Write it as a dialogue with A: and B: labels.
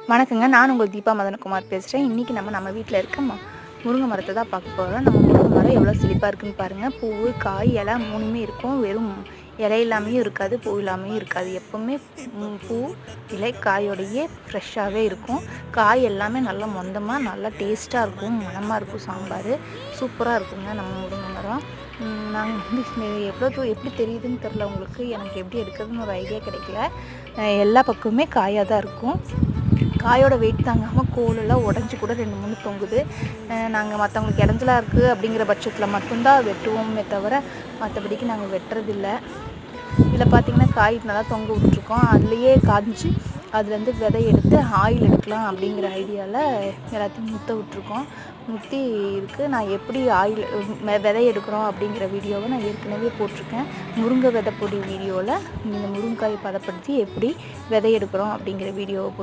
A: வணக்கங்க. நான் உங்கள் தீபா மதனகுமார் பேசுகிறேன். இன்றைக்கி நம்ம வீட்டில் இருக்க முருங்கை மரத்தை தான் பார்க்க போகிறோம். நம்ம முருங்கை மரம் எவ்வளோ செழிப்பாக இருக்குதுன்னு பாருங்கள். பூ, காய், இலை 3மே இருக்கும். வெறும் இலை இல்லாமையும் இருக்காது, பூ இல்லாமையும் இருக்காது. எப்போவுமே பூ, இலை, காயோடையே ஃப்ரெஷ்ஷாகவே இருக்கும். காய் எல்லாமே நல்லா மொந்தமாக நல்லா டேஸ்ட்டாக இருக்கும், மணமாக இருக்கும். சாம்பார் சூப்பராக இருக்குங்க நம்ம முருங்கை மரம். நாங்கள் எப்படி தெரியுதுன்னு தெரில உங்களுக்கு. எனக்கு எப்படி எடுக்கிறதுன்னு ஒரு ஐடியா கிடைக்கல. எல்லா பக்கமுமே காயாக தான் இருக்கும். காயோட வெயிட் தாங்காமல் கோலெல்லாம் உடஞ்சி கூட 2-3 தொங்குது. நாங்கள் மற்றவங்களுக்கு இடைஞ்சலாக இருக்குது அப்படிங்கிற பட்சத்தில் மட்டும்தான் வெட்டுவோமே தவிர மற்றபடிக்கு நாங்கள் வெட்டுறதில்ல. இதில் பார்த்திங்கன்னா காய் நல்லா தொங்க விட்டுருக்கோம். அதுலேயே காய்ஞ்சி அதுலேருந்து விதை எடுத்து ஆயில் எடுக்கலாம் அப்படிங்கிற ஐடியாவில் எல்லாத்தையும் முத்த விட்டுருக்கோம். முத்தி இருக்குது. நான் எப்படி ஆயில் விதை எடுக்கிறோம் அப்படிங்கிற வீடியோவை நான் ஏற்கனவே போட்டிருக்கேன். முருங்கை விதை பொடி வீடியோவில் இந்த முருங்காயை பதப்படுத்தி எப்படி விதை எடுக்கிறோம் அப்படிங்கிற வீடியோவை போட்டிருக்கேன்.